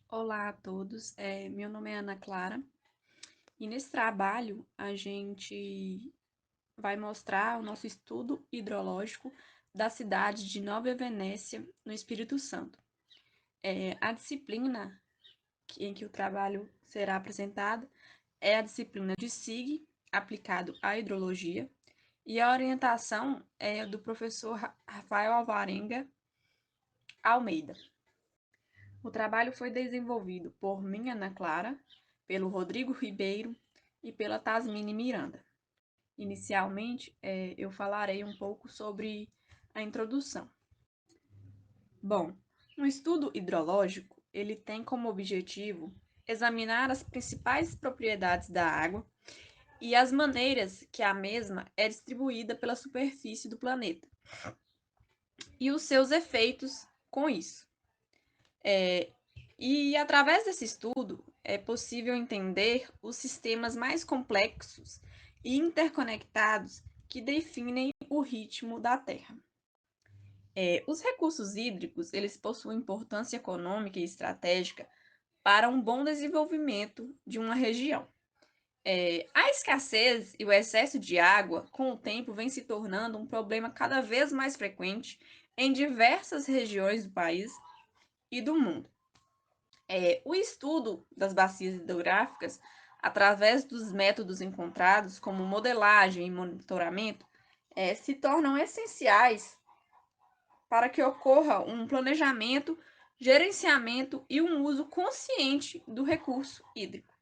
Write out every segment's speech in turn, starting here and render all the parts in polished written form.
Olá a todos, meu nome é Ana Clara e nesse trabalho a gente vai mostrar o nosso estudo hidrológico da cidade de Nova Venécia, no Espírito Santo. A disciplina em que o trabalho será apresentado é a disciplina de SIG, aplicado à hidrologia, e a orientação é do professor Rafael Alvarenga Almeida. O trabalho foi desenvolvido por mim, Ana Clara, pelo Rodrigo Ribeiro e pela Tasmine Miranda. Inicialmente, eu falarei um pouco sobre a introdução. Bom, um estudo hidrológico, ele tem como objetivo examinar as principais propriedades da água e as maneiras que a mesma é distribuída pela superfície do planeta e os seus efeitos com isso. E através desse estudo é possível entender os sistemas mais complexos e interconectados que definem o ritmo da Terra. Os recursos hídricos, eles possuem importância econômica e estratégica para um bom desenvolvimento de uma região. A escassez e o excesso de água, com o tempo, vem se tornando um problema cada vez mais frequente em diversas regiões do país e do mundo. O estudo das bacias hidrográficas, através dos métodos encontrados, como modelagem e monitoramento, se tornam essenciais para que ocorra um planejamento, gerenciamento e um uso consciente do recurso hídrico.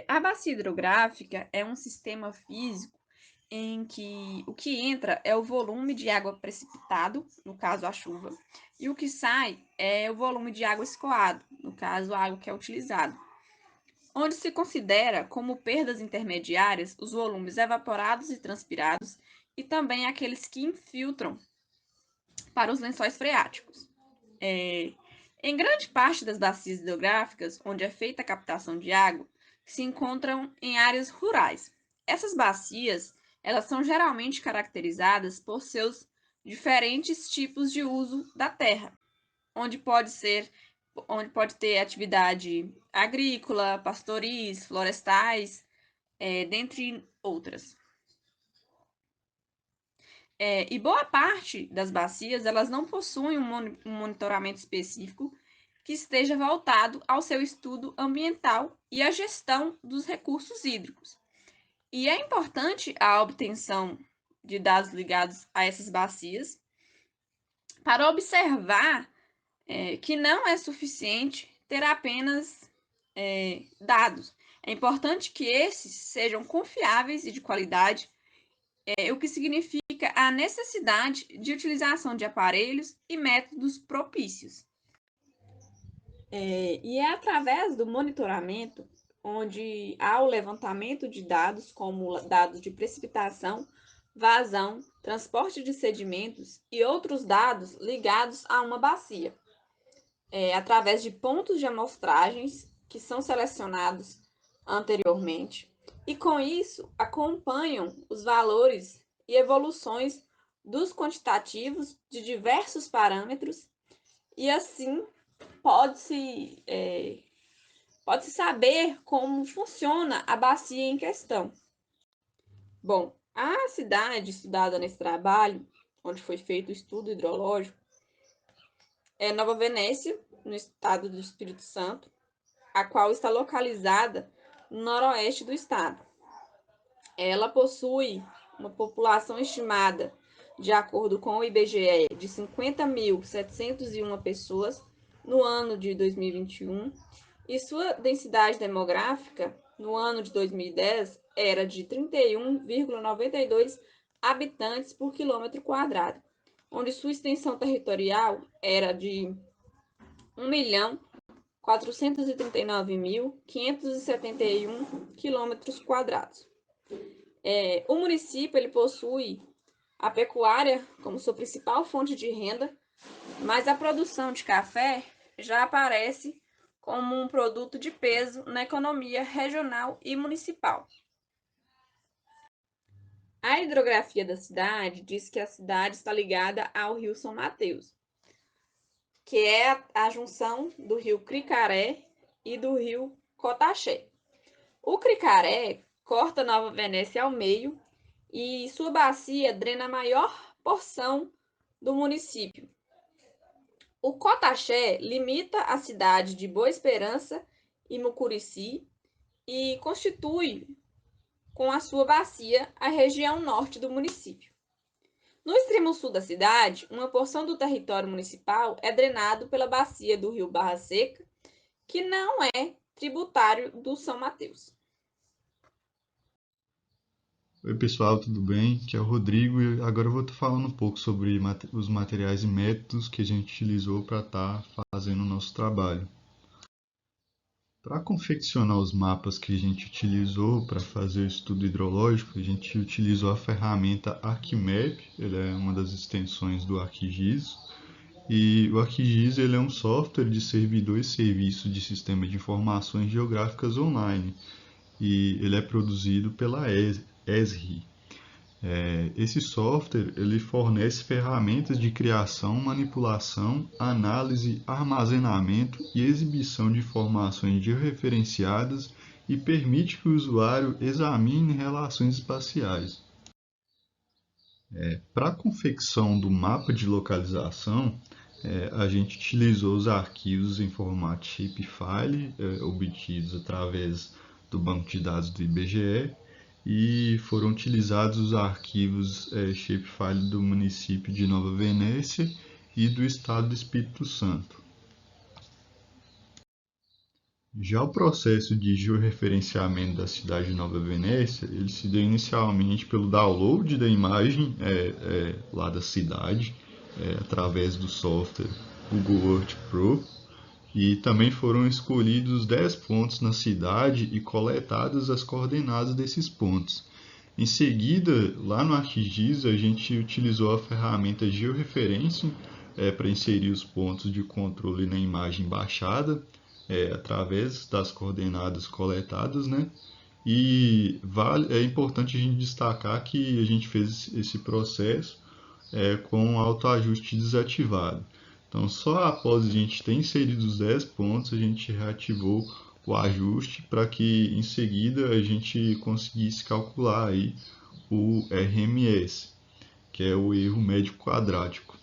A bacia hidrográfica é um sistema físico em que o que entra é o volume de água precipitado, no caso a chuva, e o que sai é o volume de água escoado, no caso a água que é utilizada, onde se considera como perdas intermediárias os volumes evaporados e transpirados e também aqueles que infiltram para os lençóis freáticos. Em grande parte das bacias hidrográficas, onde é feita a captação de água, se encontram em áreas rurais. Essas bacias, elas são geralmente caracterizadas por seus diferentes tipos de uso da terra, onde pode ter atividade agrícola, pastoris, florestais, dentre outras. E boa parte das bacias elas não possuem um monitoramento específico que esteja voltado ao seu estudo ambiental e à gestão dos recursos hídricos. E é importante a obtenção de dados ligados a essas bacias para observar que não é suficiente ter apenas dados. É importante que esses sejam confiáveis e de qualidade, o que significa a necessidade de utilização de aparelhos e métodos propícios. E é através do monitoramento onde há o levantamento de dados, como dados de precipitação, vazão, transporte de sedimentos e outros dados ligados a uma bacia, através de pontos de amostragens que são selecionados anteriormente, e com isso acompanham os valores e evoluções dos quantitativos de diversos parâmetros, e assim pode-se pode-se saber como funciona a bacia em questão. Bom, a cidade estudada nesse trabalho, onde foi feito o estudo hidrológico, é Nova Venécia, no estado do Espírito Santo, a qual está localizada no noroeste do estado. Ela possui uma população estimada, de acordo com o IBGE, de 50.701 pessoas no ano de 2021, e sua densidade demográfica no ano de 2010 era de 31,92 habitantes por quilômetro quadrado, onde sua extensão territorial era de 1.439.571 quilômetros quadrados. O município ele possui a pecuária como sua principal fonte de renda, mas a produção de café já aparece como um produto de peso na economia regional e municipal. A hidrografia da cidade diz que a cidade está ligada ao rio São Mateus, que é a junção do rio Cricaré e do rio Cotaxé. O Cricaré corta Nova Venécia ao meio e sua bacia drena a maior porção do município. O Cotaxé limita a cidade de Boa Esperança e Mucurici e constitui, com a sua bacia, a região norte do município. No extremo sul da cidade, uma porção do território municipal é drenado pela bacia do rio Barra Seca, que não é tributário do São Mateus. Oi pessoal, tudo bem? Aqui é o Rodrigo e agora eu vou estar falando um pouco sobre os materiais e métodos que a gente utilizou para estar fazendo o nosso trabalho. Para confeccionar os mapas que a gente utilizou para fazer o estudo hidrológico, a gente utilizou a ferramenta ArcMap, ele é uma das extensões do ArcGIS, e o ArcGIS ele é um software de servidor e serviço de sistema de informações geográficas online, e ele é produzido pela Esri. Esse software ele fornece ferramentas de criação, manipulação, análise, armazenamento e exibição de informações georreferenciadas e permite que o usuário examine relações espaciais. Para a confecção do mapa de localização, a gente utilizou os arquivos em formato shapefile, obtidos através do banco de dados do IBGE, e foram utilizados os arquivos shapefile do município de Nova Venécia e do estado do Espírito Santo. Já o processo de georreferenciamento da cidade de Nova Venécia, ele se deu inicialmente pelo download da imagem lá da cidade, através do software Google Earth Pro, e também foram escolhidos 10 pontos na cidade e coletadas as coordenadas desses pontos. Em seguida, lá no ArcGIS, a gente utilizou a ferramenta Georreferência para inserir os pontos de controle na imagem baixada, através das coordenadas coletadas, né? E é importante a gente destacar que a gente fez esse processo com autoajuste desativado. Então, só após a gente ter inserido os 10 pontos, a gente reativou o ajuste para que em seguida a gente conseguisse calcular aí o RMS, que é o erro médio quadrático.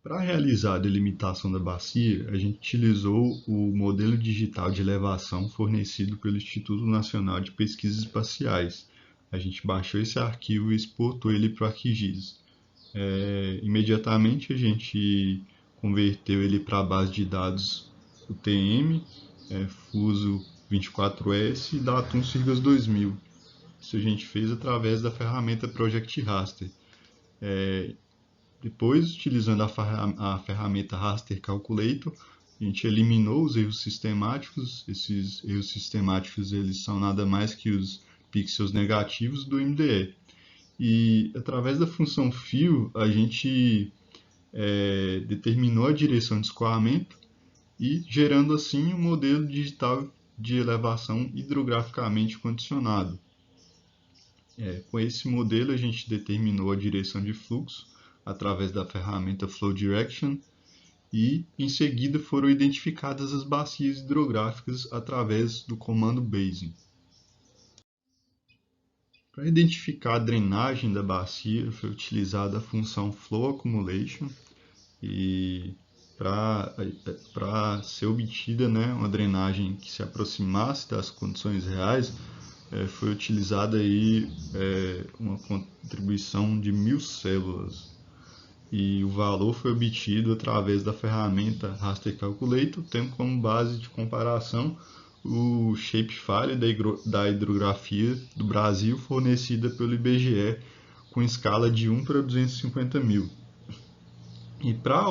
Para realizar a delimitação da bacia, a gente utilizou o modelo digital de elevação fornecido pelo Instituto Nacional de Pesquisas Espaciais. A gente baixou esse arquivo e exportou ele para o ArcGIS. Imediatamente a gente converteu ele para a base de dados UTM, Fuso 24S e Datum Sirgas 2000. Isso a gente fez através da ferramenta Project Raster. Depois, utilizando a ferramenta Raster Calculator, a gente eliminou os erros sistemáticos. Esses erros sistemáticos eles são nada mais que os pixels negativos do MDE. E através da função fill, a gente determinou a direção de escoamento e gerando assim um modelo digital de elevação hidrograficamente condicionado. Com esse modelo, a gente determinou a direção de fluxo através da ferramenta Flow Direction e, em seguida, foram identificadas as bacias hidrográficas através do comando Basin. Para identificar a drenagem da bacia, foi utilizada a função Flow Accumulation e para ser obtida uma drenagem que se aproximasse das condições reais, foi utilizada aí, uma contribuição de 1000 células. E o valor foi obtido através da ferramenta Raster Calculator, tendo como base de comparação o shapefile da hidrografia do Brasil fornecida pelo IBGE com escala de 1 para 250 mil. E para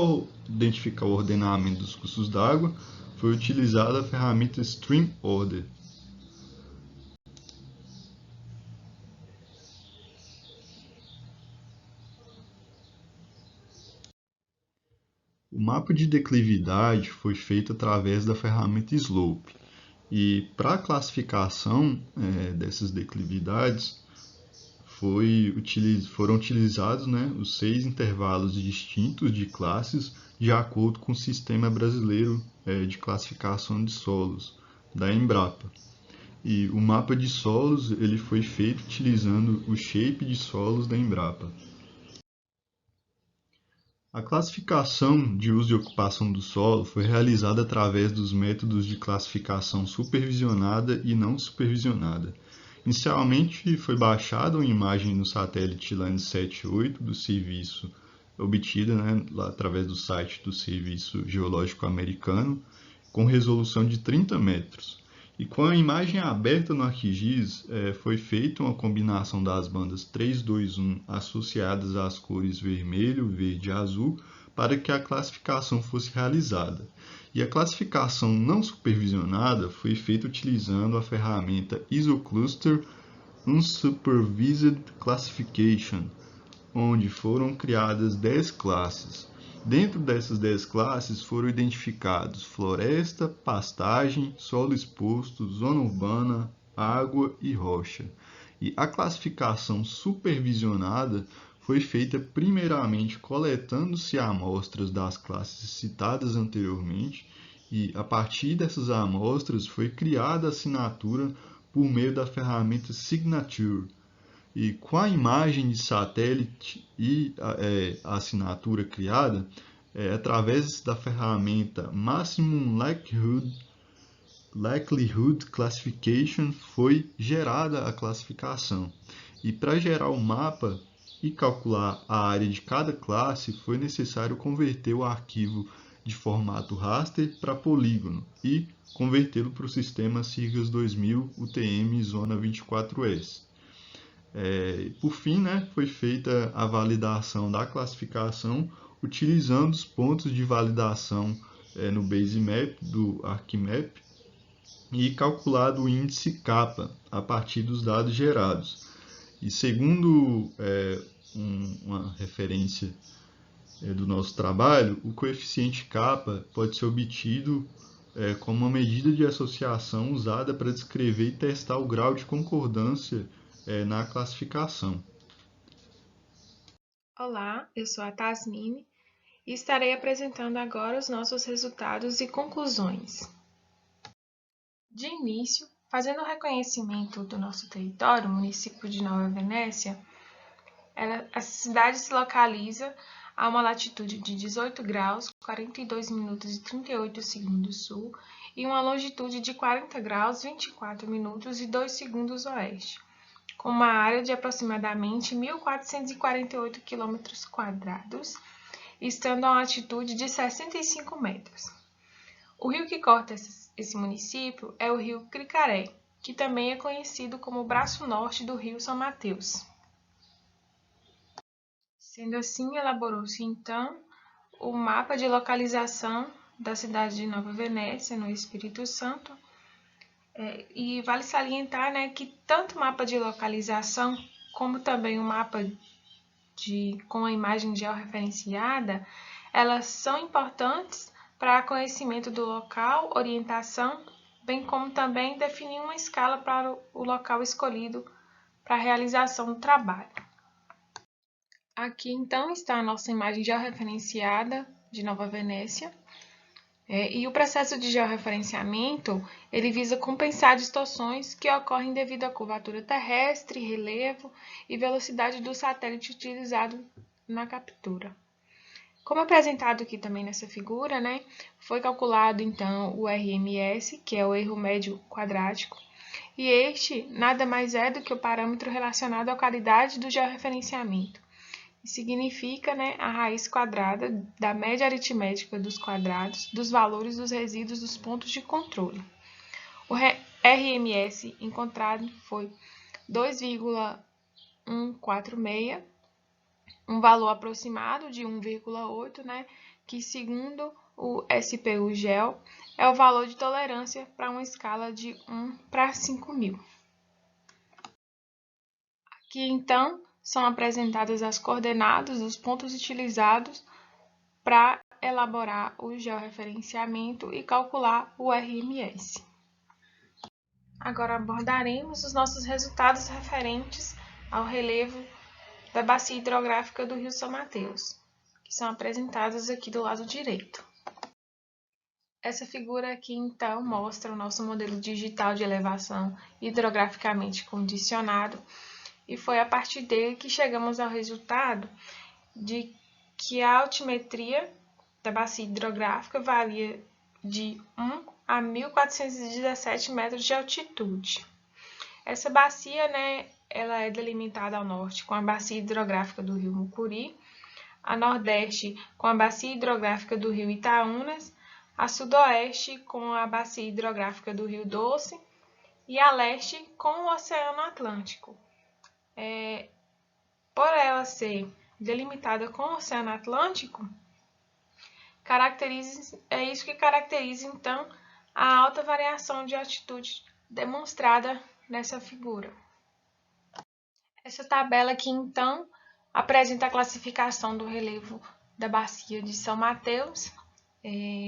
identificar o ordenamento dos cursos d'água, foi utilizada a ferramenta Stream Order. O mapa de declividade foi feito através da ferramenta Slope. E para a classificação dessas declividades, foram utilizados, né, os 6 intervalos distintos de classes de acordo com o Sistema Brasileiro de Classificação de Solos, da Embrapa. E o mapa de solos ele foi feito utilizando o shape de solos da Embrapa. A classificação de uso e ocupação do solo foi realizada através dos métodos de classificação supervisionada e não supervisionada. Inicialmente foi baixada uma imagem no satélite Landsat 8 do serviço, obtida, né, lá através do site do Serviço Geológico Americano, com resolução de 30 metros. E com a imagem aberta no ArcGIS, foi feita uma combinação das bandas 321 associadas às cores vermelho, verde e azul para que a classificação fosse realizada. E a classificação não supervisionada foi feita utilizando a ferramenta IsoCluster Unsupervised Classification, onde foram criadas 10 classes. Dentro dessas 10 classes foram identificados floresta, pastagem, solo exposto, zona urbana, água e rocha. E a classificação supervisionada foi feita primeiramente coletando-se amostras das classes citadas anteriormente e, a partir dessas amostras, foi criada a assinatura por meio da ferramenta Signature. E com a imagem de satélite e a assinatura criada, através da ferramenta Maximum Likelihood Classification, foi gerada a classificação. E para gerar o mapa e calcular a área de cada classe, foi necessário converter o arquivo de formato raster para polígono e convertê-lo para o sistema SIRGAS 2000 UTM Zona 24S. Por fim, né, foi feita a validação da classificação utilizando os pontos de validação no Basemap do ArcMap e calculado o índice kappa a partir dos dados gerados. E segundo uma referência do nosso trabalho, o coeficiente kappa pode ser obtido como uma medida de associação usada para descrever e testar o grau de concordância na classificação. Olá, eu sou a Tasmine e estarei apresentando agora os nossos resultados e conclusões. De início, fazendo o reconhecimento do nosso território, o município de Nova Venécia, a cidade se localiza a uma latitude de 18 graus, 42 minutos e 38 segundos sul e uma longitude de 40 graus, 24 minutos e 2 segundos oeste, com uma área de aproximadamente 1.448 km², estando a uma altitude de 65 metros. O rio que corta esse município é o rio Cricaré, que também é conhecido como o braço norte do rio São Mateus. Sendo assim, elaborou-se então o mapa de localização da cidade de Nova Venécia, no Espírito Santo. E vale salientar, né, que tanto o mapa de localização como também o mapa com a imagem georreferenciada, elas são importantes para conhecimento do local, orientação, bem como também definir uma escala para o local escolhido para a realização do trabalho. Aqui então está a nossa imagem georreferenciada de Nova Venécia. E o processo de georreferenciamento, ele visa compensar distorções que ocorrem devido à curvatura terrestre, relevo e velocidade do satélite utilizado na captura. Como apresentado aqui também nessa figura, né, foi calculado então o RMS, que é o erro médio quadrático, e este nada mais é do que o parâmetro relacionado à qualidade do georreferenciamento. Significa, né, a raiz quadrada da média aritmética dos quadrados dos valores dos resíduos dos pontos de controle. O RMS encontrado foi 2,146, um valor aproximado de 1,8, né, que segundo o SPU-GEL é o valor de tolerância para uma escala de 1 para 5.000. Aqui então são apresentadas as coordenadas dos pontos utilizados para elaborar o georreferenciamento e calcular o RMS. Agora abordaremos os nossos resultados referentes ao relevo da bacia hidrográfica do Rio São Mateus, que são apresentadas aqui do lado direito. Essa figura aqui, então, mostra o nosso modelo digital de elevação hidrograficamente condicionado, e foi a partir dele que chegamos ao resultado de que a altimetria da bacia hidrográfica varia de 1 a 1.417 metros de altitude. Essa bacia, ela é delimitada ao norte com a bacia hidrográfica do Rio Mucuri, a nordeste com a bacia hidrográfica do Rio Itaúnas, a sudoeste com a bacia hidrográfica do Rio Doce e a leste com o Oceano Atlântico. Por ela ser delimitada com o Oceano Atlântico, é isso que caracteriza, então, a alta variação de altitude demonstrada nessa figura. Essa tabela aqui, então, apresenta a classificação do relevo da bacia de São Mateus,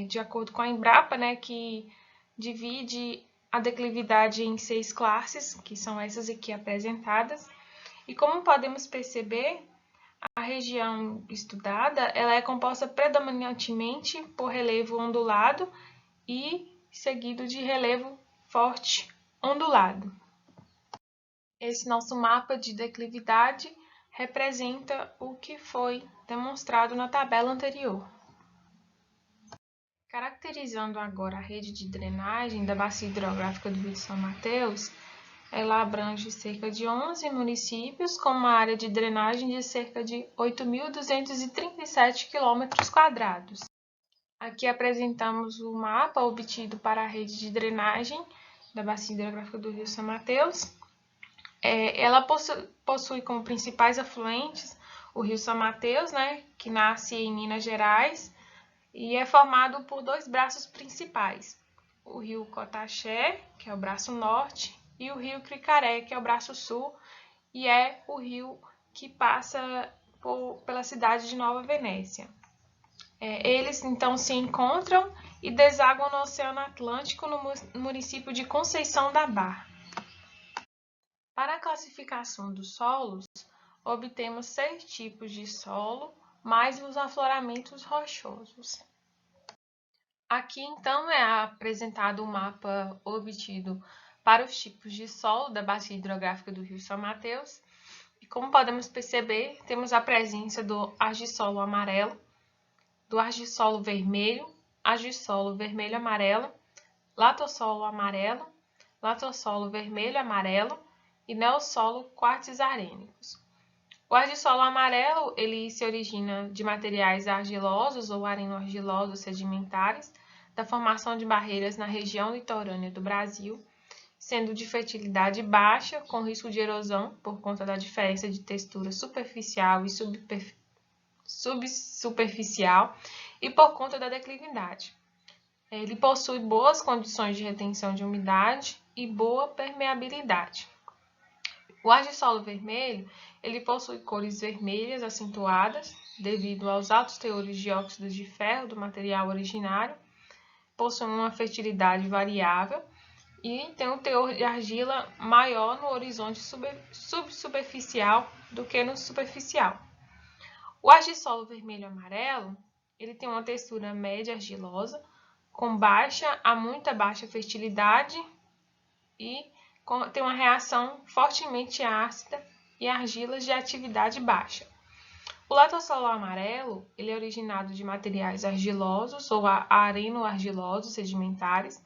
de acordo com a Embrapa, que divide a declividade em 6 classes, que são essas aqui apresentadas. E como podemos perceber, a região estudada ela é composta predominantemente por relevo ondulado e seguido de relevo forte ondulado. Esse nosso mapa de declividade representa o que foi demonstrado na tabela anterior. Caracterizando agora a rede de drenagem da bacia hidrográfica do Rio São Mateus, ela abrange cerca de 11 municípios com uma área de drenagem de cerca de 8.237 km². Aqui apresentamos o mapa obtido para a rede de drenagem da bacia hidrográfica do Rio São Mateus. Ela possui como principais afluentes o Rio São Mateus, que nasce em Minas Gerais, e é formado por 2 braços principais, o Rio Cotaxé, que é o braço norte, e o Rio Cricaré, que é o braço sul, e é o rio que passa pela cidade de Nova Venécia. Eles, então, se encontram e desaguam no Oceano Atlântico no município de Conceição da Barra. Para a classificação dos solos, obtemos 6 tipos de solo, mais os afloramentos rochosos. Aqui, então, é apresentado o mapa obtido para os tipos de solo da bacia hidrográfica do Rio São Mateus. E como podemos perceber, temos a presença do argissolo amarelo, do argissolo vermelho vermelho-amarelo, latossolo amarelo, latossolo vermelho-amarelo e neossolo quartzarênicos. O argissolo amarelo ele se origina de materiais argilosos ou areno-argilosos sedimentares, da formação de barreiras na região litorânea do Brasil, sendo de fertilidade baixa, com risco de erosão por conta da diferença de textura superficial e subsuperficial e por conta da declividade. Ele possui boas condições de retenção de umidade e boa permeabilidade. O argissolo vermelho ele possui cores vermelhas acentuadas devido aos altos teores de óxidos de ferro do material originário, possui uma fertilidade variável e tem um teor de argila maior no horizonte subsuperficial do que no superficial. O argissolo vermelho-amarelo ele tem uma textura média argilosa, com baixa a muita baixa fertilidade e tem uma reação fortemente ácida e argilas de atividade baixa. O latossolo amarelo ele é originado de materiais argilosos ou areno-argilosos sedimentares,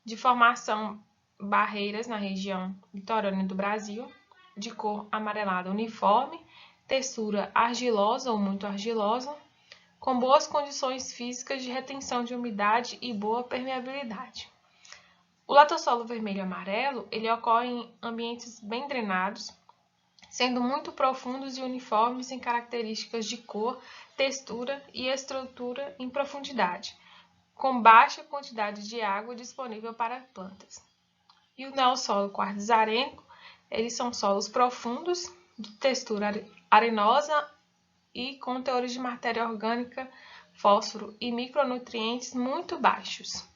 de formação barreiras na região litorânea do Brasil, de cor amarelada uniforme, textura argilosa ou muito argilosa, com boas condições físicas de retenção de umidade e boa permeabilidade. O latossolo vermelho-amarelo ele ocorre em ambientes bem drenados, sendo muito profundos e uniformes em características de cor, textura e estrutura em profundidade, com baixa quantidade de água disponível para plantas. E o neossolo quartzarênico, eles são solos profundos, de textura arenosa e com teores de matéria orgânica, fósforo e micronutrientes muito baixos.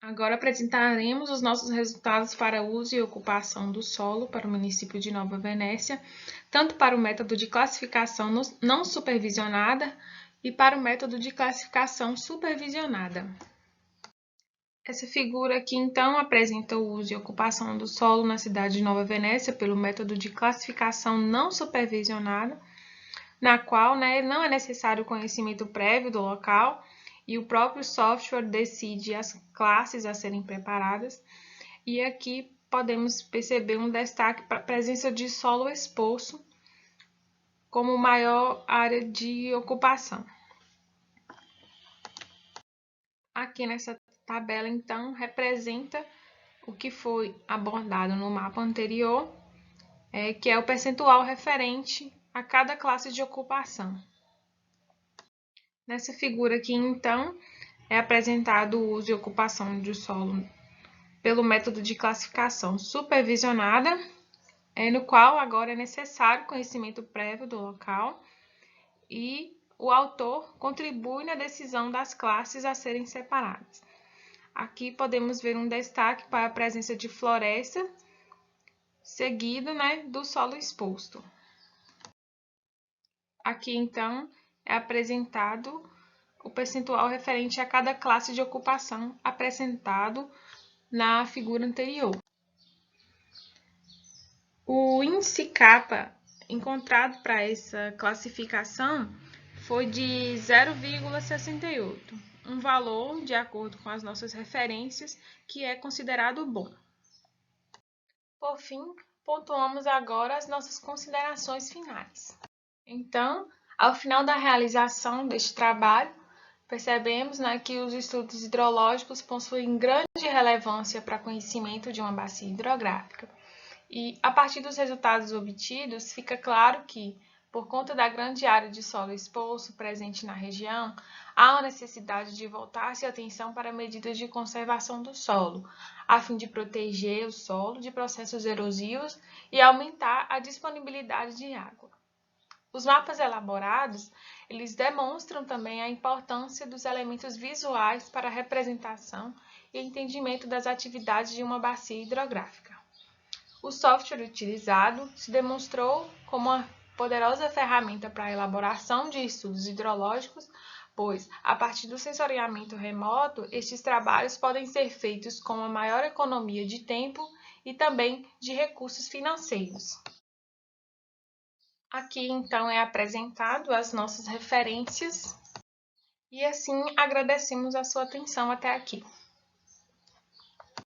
Agora apresentaremos os nossos resultados para uso e ocupação do solo para o município de Nova Venécia, tanto para o método de classificação não supervisionada e para o método de classificação supervisionada. Essa figura aqui, então, apresenta o uso e ocupação do solo na cidade de Nova Venécia pelo método de classificação não supervisionada, na qual não é necessário conhecimento prévio do local e o próprio software decide as classes a serem preparadas. E aqui podemos perceber um destaque para a presença de solo exposto como maior área de ocupação. Aqui nessa tabela, então, representa o que foi abordado no mapa anterior, que é o percentual referente a cada classe de ocupação. Nessa figura aqui, então, é apresentado o uso e ocupação de solo pelo método de classificação supervisionada, no qual agora é necessário conhecimento prévio do local e o autor contribui na decisão das classes a serem separadas. Aqui podemos ver um destaque para a presença de floresta, seguido do solo exposto. Aqui, então, é apresentado o percentual referente a cada classe de ocupação apresentado na figura anterior. O índice kappa encontrado para essa classificação foi de 0,68, um valor, de acordo com as nossas referências, que é considerado bom. Por fim, pontuamos agora as nossas considerações finais. Então, ao final da realização deste trabalho, percebemos que os estudos hidrológicos possuem grande relevância para o conhecimento de uma bacia hidrográfica. E, a partir dos resultados obtidos, fica claro que, por conta da grande área de solo exposto presente na região, há a necessidade de voltar-se atenção para medidas de conservação do solo, a fim de proteger o solo de processos erosivos e aumentar a disponibilidade de água. Os mapas elaborados, eles demonstram também a importância dos elementos visuais para a representação e entendimento das atividades de uma bacia hidrográfica. O software utilizado se demonstrou como uma poderosa ferramenta para a elaboração de estudos hidrológicos, pois, a partir do sensoriamento remoto, estes trabalhos podem ser feitos com uma maior economia de tempo e também de recursos financeiros. Aqui, então, é apresentado as nossas referências e, assim, agradecemos a sua atenção até aqui.